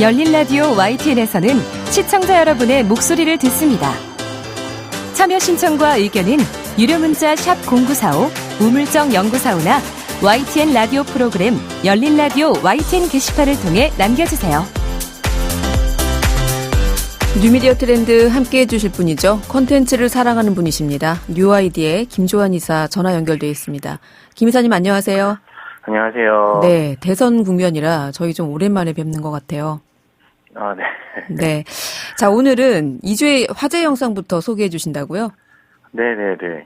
열린 라디오 YTN에서는 시청자 여러분의 목소리를 듣습니다. 참여 신청과 의견은 유료 문자 샵 0945, 우물정 0945나 YTN 라디오 프로그램 열린 라디오 YTN 게시판을 통해 남겨주세요. 뉴미디어 트렌드 함께해 주실 분이죠. 콘텐츠를 사랑하는 분이십니다. 뉴아이디의 김조한 이사 전화 연결되어 있습니다. 김 이사님 안녕하세요. 안녕하세요. 네, 대선 국면이라 저희 좀 오랜만에 뵙는 것 같아요. 아, 네. 네. 자, 오늘은 2주의 화제 영상부터 소개해 주신다고요? 네네네.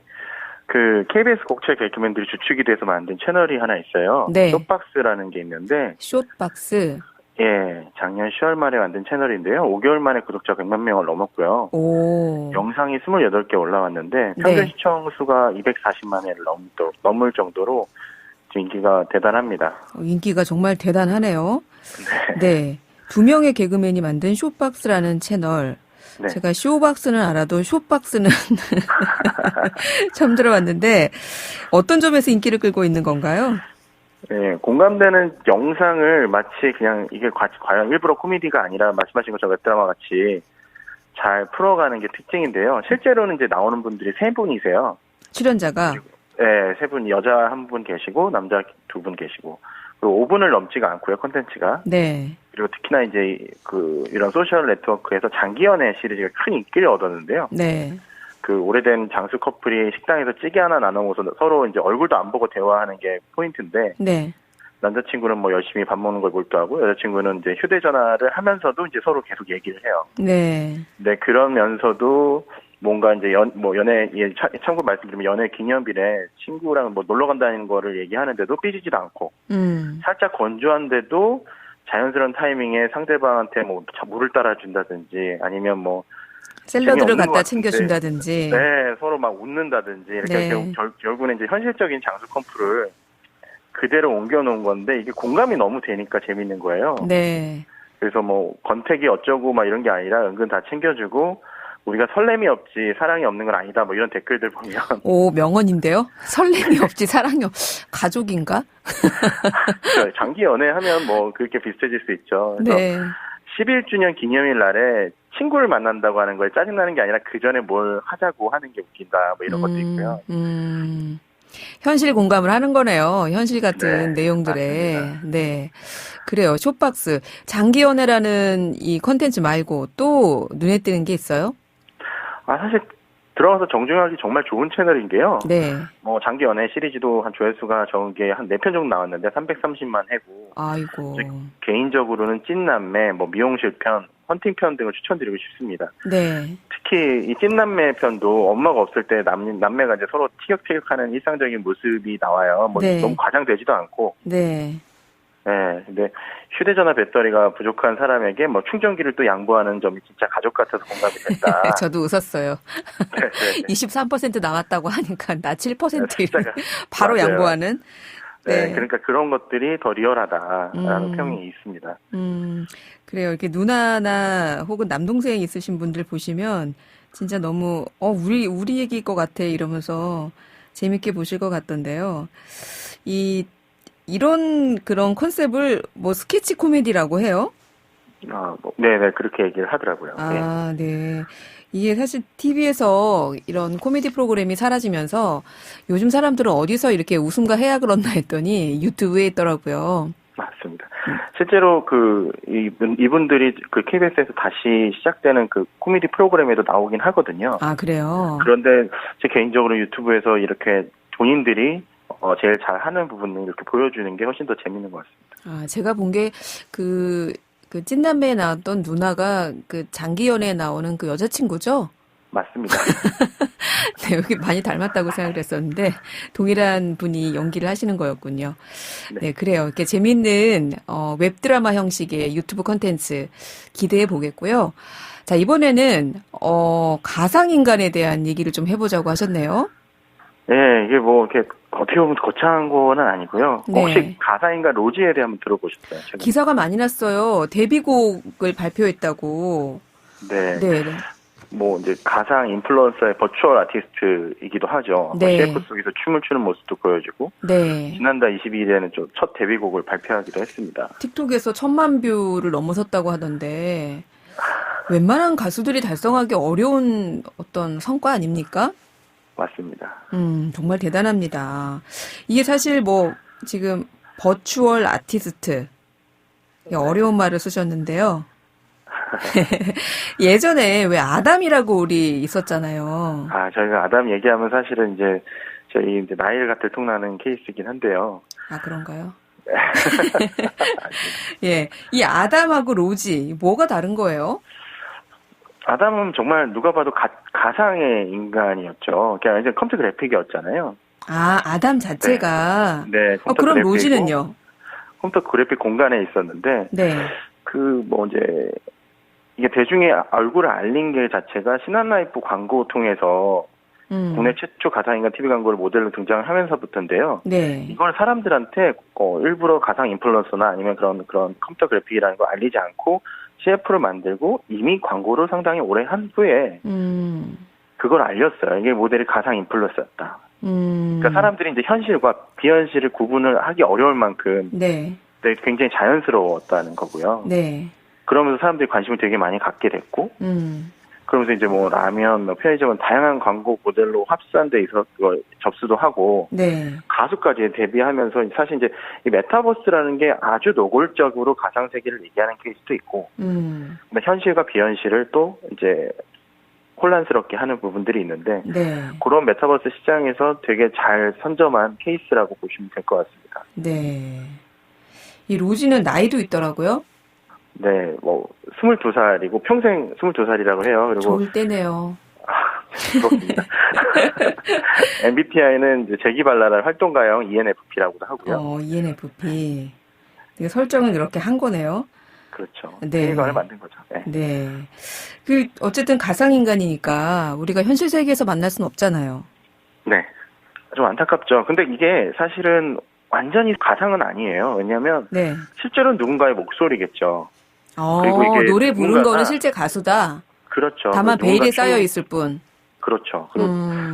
그 KBS 곡채 개그맨들이 주축이 돼서 만든 채널이 하나 있어요. 네. 숏박스라는 게 있는데. 숏박스. 예, 작년 10월 말에 만든 채널인데요. 5개월 만에 구독자 100만 명을 넘었고요. 오. 영상이 28개 올라왔는데 평균 네. 시청 수가 240만 회를 넘을 정도로 인기가 대단합니다. 인기가 정말 대단하네요. 네. 네. 2명의 개그맨이 만든 숏박스라는 채널. 네. 제가 쇼박스는 알아도 숏박스는 처음 들어봤는데 어떤 점에서 인기를 끌고 있는 건가요? 네, 공감되는 영상을 마치 그냥 이게 과연 일부러 코미디가 아니라 말씀하신 것처럼 웹드라마 같이 잘 풀어가는 게 특징인데요. 실제로는 이제 나오는 분들이 3분이세요. 출연자가? 네, 3분, 여자 1분 계시고 남자 2분 계시고 그리고 5분을 넘지가 않고요, 콘텐츠가. 네. 그리고 특히나 이제 이런 소셜 네트워크에서 장기 연애 시리즈가 큰 인기를 얻었는데요. 네. 그 오래된 장수 커플이 식당에서 찌개 하나 나눠 먹어서 서로 이제 얼굴도 안 보고 대화하는 게 포인트인데. 네. 남자친구는 뭐 열심히 밥 먹는 걸 몰두하고 여자친구는 이제 휴대전화를 하면서도 이제 서로 계속 얘기를 해요. 네. 네, 그러면서도 뭔가 이제 연애, 참고 말씀드리면 연애 기념일에 친구랑 뭐 놀러 간다는 거를 얘기하는데도 삐지지도 않고. 살짝 건조한데도 자연스러운 타이밍에 상대방한테 뭐 물을 따라준다든지 아니면 뭐 샐러드를 갖다 챙겨준다든지. 네, 서로 막 웃는다든지 이렇게 네. 결국은 이제 현실적인 장수 컴플을 그대로 옮겨놓은 건데 이게 공감이 너무 되니까 재밌는 거예요. 네. 그래서 뭐 권태기 어쩌고 막 이런 게 아니라 은근 다 챙겨주고 우리가 설렘이 없지 사랑이 없는 건 아니다 뭐 이런 댓글들 보면 오, 명언인데요? 설렘이 없지 사랑이 가족인가? 장기 연애하면 뭐 그렇게 비슷해질 수 있죠. 그래서 네. 11주년 기념일 날에 친구를 만난다고 하는 거에 짜증나는 게 아니라 그 전에 뭘 하자고 하는 게 웃긴다 뭐 이런 것도 있고요. 현실 공감을 하는 거네요. 현실 같은 네, 내용들에. 맞습니다. 네. 그래요. 숏박스. 장기 연애라는 이 컨텐츠 말고 또 눈에 띄는 게 있어요? 아, 사실 들어가서 정중하기 정말 좋은 채널인 게요. 네. 뭐 장기 연애 시리즈도 한 조회수가 적은 게 한 4편 정도 나왔는데 330만 회고. 아이고. 개인적으로는 찐남매, 뭐 미용실 편, 헌팅 편 등을 추천드리고 싶습니다. 네. 특히 이 찐남매 편도 엄마가 없을 때 남매가 이제 서로 티격태격하는 일상적인 모습이 나와요. 뭐 네. 너무 과장되지도 않고. 네. 네, 근데 휴대전화 배터리가 부족한 사람에게 뭐 충전기를 또 양보하는 점이 진짜 가족 같아서 공감이 된다. 저도 웃었어요. 네, 네, 네. 23% 나왔다고 하니까 나 7% 숫자가 바로 맞아요. 양보하는. 네, 네. 그러니까 그런 것들이 더 리얼하다라는 평이 있습니다. 그래요. 이렇게 누나나 혹은 남동생 있으신 분들 보시면 진짜 너무 우리 얘기일 것 같아 이러면서 재밌게 보실 것 같던데요. 이런 그런 컨셉을 뭐 스케치 코미디라고 해요? 네네, 그렇게 얘기를 하더라고요. 아, 네. 이게 사실 TV에서 이런 코미디 프로그램이 사라지면서 요즘 사람들은 어디서 이렇게 웃음과 해악을 얻나 했더니 유튜브에 있더라고요. 맞습니다. 실제로 이분들이 그 KBS에서 다시 시작되는 그 코미디 프로그램에도 나오긴 하거든요. 아, 그래요? 그런데 제 개인적으로 유튜브에서 이렇게 본인들이 제일 잘하는 부분을 이렇게 보여주는 게 훨씬 더 재밌는 것 같습니다. 아, 제가 본 게 그 찐남매에 나왔던 누나가 그 장기 연애에 나오는 그 여자친구죠? 맞습니다. 네, 여기 많이 닮았다고 생각을 했었는데 동일한 분이 연기를 하시는 거였군요. 네, 그래요. 이렇게 재밌는 웹드라마 형식의 유튜브 콘텐츠 기대해 보겠고요. 자, 이번에는 가상인간에 대한 얘기를 좀 해보자고 하셨네요. 네, 이게 뭐 이렇게 어떻게 보면 거창한 거는 아니고요. 네. 혹시 가상인간 로지에 대해 한번 들어보셨어요? 기사가 많이 났어요. 데뷔곡을 발표했다고. 네. 네. 뭐 이제 가상 인플루언서의 버추얼 아티스트이기도 하죠. 네. CF 속에서 춤을 추는 모습도 보여주고 네. 지난달 22일에는 좀 첫 데뷔곡을 발표하기도 했습니다. 틱톡에서 1000만 뷰를 넘어섰다고 하던데 웬만한 가수들이 달성하기 어려운 어떤 성과 아닙니까? 맞습니다. 정말 대단합니다. 이게 사실 뭐 지금 버추얼 아티스트 어려운 말을 쓰셨는데요. 예전에 왜 아담이라고 우리 있었잖아요. 아, 저희가 아담 얘기하면 사실은 이제 저희 이제 나이를 갖다 통나는 케이스이긴 한데요. 아, 그런가요? 예. 이 아담하고 로지, 뭐가 다른 거예요? 아담은 정말 누가 봐도 가상의 인간이었죠. 그냥 이제 컴퓨터 그래픽이었잖아요. 아, 아담 자체가. 네. 컴퓨터 그럼 그래픽이고, 로지는요? 컴퓨터 그래픽 공간에 있었는데, 네. 뭐 이제, 이게 대중의 얼굴을 알린 게 자체가 신한라이프 광고 통해서 국내 최초 가상인간 TV 광고를 모델로 등장을 하면서부터인데요. 네. 이걸 사람들한테 일부러 가상 인플루언서나 아니면 그런 컴퓨터 그래픽이라는 걸 알리지 않고 CF를 만들고 이미 광고를 상당히 오래 한 후에 그걸 알렸어요. 이게 모델이 가상 인플루언서였다. 그러니까 사람들이 이제 현실과 비현실을 구분을 하기 어려울 만큼 네. 굉장히 자연스러웠다는 거고요. 네. 그러면서 사람들이 관심을 되게 많이 갖게 됐고, 그러면서 이제 뭐 라면, 뭐 편의점은 다양한 광고 모델로 합산돼 있어 그걸 접수도 하고, 네. 가수까지 데뷔하면서 사실 이제 이 메타버스라는 게 아주 노골적으로 가상 세계를 얘기하는 케이스도 있고, 근데 현실과 비현실을 또 이제 혼란스럽게 하는 부분들이 있는데, 네. 그런 메타버스 시장에서 되게 잘 선점한 케이스라고 보시면 될 것 같습니다. 네. 이 로지는 나이도 있더라고요. 네, 뭐 22살이고 평생 22살이라고 해요. 그리고 좋을 때네요. 그렇습니다. MBTI는 이제 재기발랄한 활동가형 ENFP라고도 하고요. ENFP. 이게 설정은 이렇게 한 거네요. 그렇죠. 네. 세계관을 만든 거죠. 네. 네. 어쨌든 가상인간이니까 우리가 현실 세계에서 만날 수는 없잖아요. 네. 좀 안타깝죠. 근데 이게 사실은 완전히 가상은 아니에요. 왜냐하면 네. 실제로는 누군가의 목소리겠죠. 그리고 이게 노래 부른 거는 실제 가수다. 그렇죠. 다만 베일에 쌓여 있을 뿐. 그렇죠. 그리고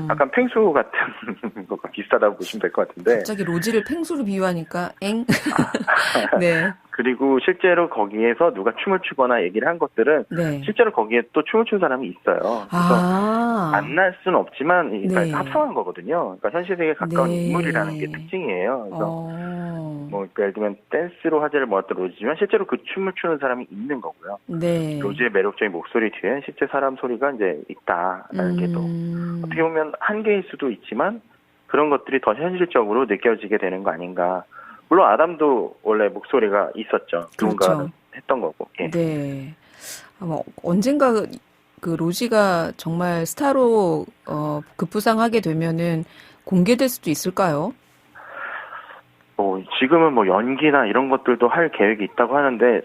약간 펭수 같은 것과 비슷하다고 보시면 될 것 같은데. 갑자기 로지를 펭수로 비유하니까 엥. 네. 그리고 실제로 거기에서 누가 춤을 추거나 얘기를 한 것들은 네. 실제로 거기에 또 춤을 춘 사람이 있어요. 그래서 만날 수는 없지만 네. 합성한 거거든요. 그러니까 현실 세계에 가까운 네. 인물이라는 게 특징이에요. 그래서 뭐 예를 들면 댄스로 화제를 모았던 로지지만 실제로 그 춤을 추는 사람이 있는 거고요. 네. 로지의 매력적인 목소리 뒤에 실제 사람 소리가 이제 있다라는 게 또 어떻게 보면 한계일 수도 있지만 그런 것들이 더 현실적으로 느껴지게 되는 거 아닌가. 물론 아담도 원래 목소리가 있었죠. 누군가 그렇죠. 했던 거고. 예. 네. 아마 언젠가 그 로지가 정말 스타로 급부상하게 되면은 공개될 수도 있을까요? 지금은 뭐 연기나 이런 것들도 할 계획이 있다고 하는데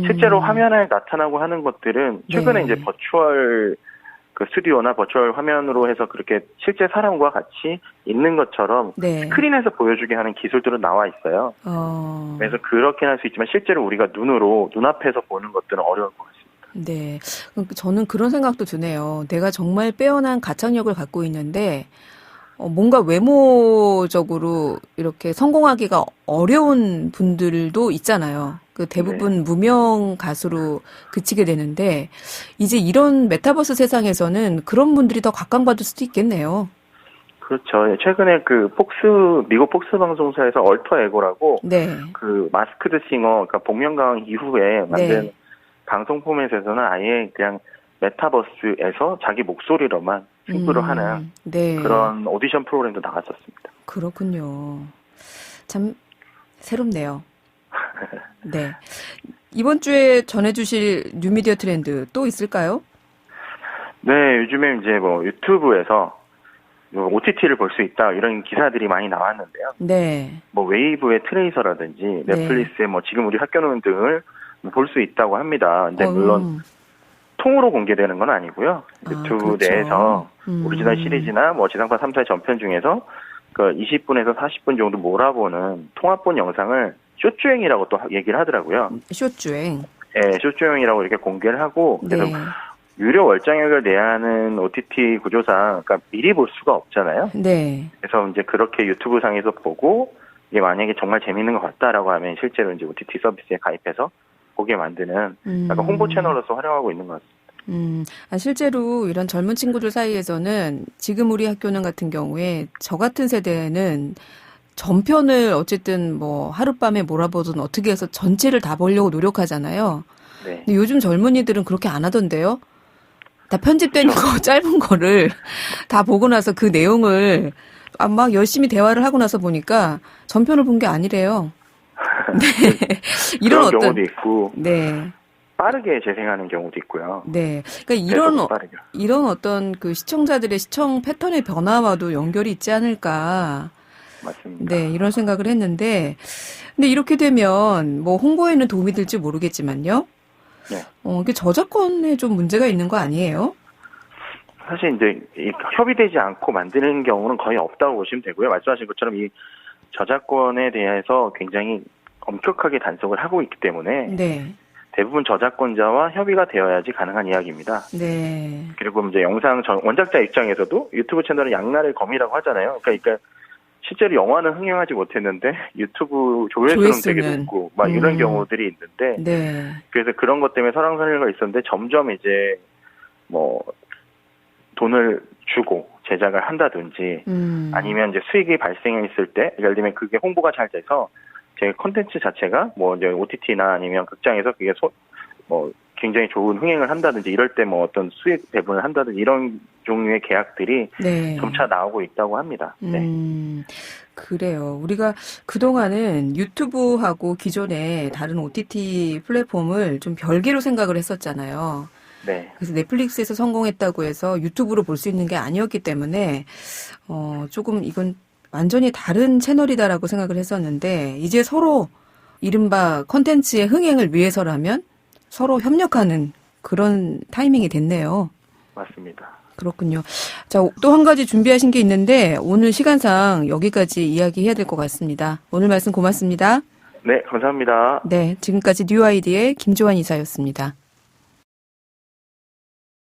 실제로 화면에 나타나고 하는 것들은 최근에 네. 이제 버추얼 그 스튜디오나 버추얼 화면으로 해서 그렇게 실제 사람과 같이 있는 것처럼 네. 스크린에서 보여주게 하는 기술들은 나와 있어요. 그래서 그렇게 할 수 있지만 실제로 우리가 눈앞에서 보는 것들은 어려울 것 같습니다. 네. 저는 그런 생각도 드네요. 내가 정말 빼어난 가창력을 갖고 있는데 뭔가 외모적으로 이렇게 성공하기가 어려운 분들도 있잖아요. 대부분 무명 가수로 그치게 되는데 이제 이런 메타버스 세상에서는 그런 분들이 더 각광받을 수도 있겠네요. 그렇죠. 최근에 미국 폭스 방송사에서 얼터 에고라고 네. 마스크드 싱어, 그러니까 복면가왕 이후에 만든 방송 포맷에서는 아예 그냥 메타버스에서 자기 목소리로만 승부를 하는 그런 오디션 프로그램도 나갔었습니다. 그렇군요. 참 새롭네요. 네. 이번 주에 전해주실 뉴미디어 트렌드 또 있을까요? 네, 요즘에 이제 뭐 유튜브에서 OTT를 볼 수 있다 이런 기사들이 많이 나왔는데요. 네. 뭐 웨이브의 트레이서라든지 넷플릭스의 뭐 지금 우리 학교노는 등을 볼 수 있다고 합니다. 근데 물론 통으로 공개되는 건 아니고요. 유튜브 그렇죠. 내에서 오리지널 시리즈나 뭐 지상파 3사의 전편 중에서 20분에서 40분 정도 몰아보는 통합본 영상을 숏주행이라고 또 얘기를 하더라고요. 숏주행. 네, 숏주행이라고 이렇게 공개를 하고 그래서 유료 월장액을 내야 하는 OTT 구조상, 그러니까 미리 볼 수가 없잖아요. 네. 그래서 이제 그렇게 유튜브 상에서 보고, 이게 만약에 정말 재밌는 것 같다라고 하면 실제로 이제 OTT 서비스에 가입해서 보게 만드는 약간 홍보 채널로서 활용하고 있는 것 같습니다. 실제로 이런 젊은 친구들 사이에서는 지금 우리 학교는 같은 경우에 저 같은 세대는 전편을 어쨌든 뭐 하룻밤에 몰아보든 어떻게 해서 전체를 다 보려고 노력하잖아요. 네. 근데 요즘 젊은이들은 그렇게 안 하던데요. 다 편집된 거 짧은 거를 다 보고 나서 그 내용을 막 열심히 대화를 하고 나서 보니까 전편을 본 게 아니래요. 네. 이런 그런 어떤 경우도 있고, 네. 빠르게 재생하는 경우도 있고요. 네. 그러니까 이런 어떤 그 시청자들의 시청 패턴의 변화와도 연결이 있지 않을까. 맞습니다. 네, 이런 생각을 했는데, 근데 이렇게 되면 뭐 홍보에는 도움이 될지 모르겠지만요. 네. 이게 저작권에 좀 문제가 있는 거 아니에요? 사실 이제 협의되지 않고 만드는 경우는 거의 없다고 보시면 되고요. 말씀하신 것처럼 이 저작권에 대해서 굉장히 엄격하게 단속을 하고 있기 때문에 네. 대부분 저작권자와 협의가 되어야지 가능한 이야기입니다. 네. 그리고 이제 원작자 입장에서도 유튜브 채널은 양날의 검이라고 하잖아요. 그러니까 실제로 영화는 흥행하지 못했는데 유튜브 조회수는 되게 높고 막 이런 경우들이 있는데 네. 그래서 그런 것 때문에 설왕설래가 있었는데 점점 이제 뭐 돈을 주고 제작을 한다든지 아니면 이제 수익이 발생했을 때 예를 들면 그게 홍보가 잘 돼서 제 콘텐츠 자체가 뭐 이제 OTT나 아니면 극장에서 그게 뭐 굉장히 좋은 흥행을 한다든지 이럴 때 뭐 어떤 수익 배분을 한다든지 이런 종류의 계약들이 네. 점차 나오고 있다고 합니다. 네. 그래요. 우리가 그동안은 유튜브하고 기존의 다른 OTT 플랫폼을 좀 별개로 생각을 했었잖아요. 네. 그래서 넷플릭스에서 성공했다고 해서 유튜브로 볼 수 있는 게 아니었기 때문에 조금 이건 완전히 다른 채널이다라고 생각을 했었는데 이제 서로 이른바 콘텐츠의 흥행을 위해서라면 서로 협력하는 그런 타이밍이 됐네요. 맞습니다. 그렇군요. 자, 또 한 가지 준비하신 게 있는데 오늘 시간상 여기까지 이야기해야 될 것 같습니다. 오늘 말씀 고맙습니다. 네, 감사합니다. 네, 지금까지 뉴아이디의 김조한 이사였습니다.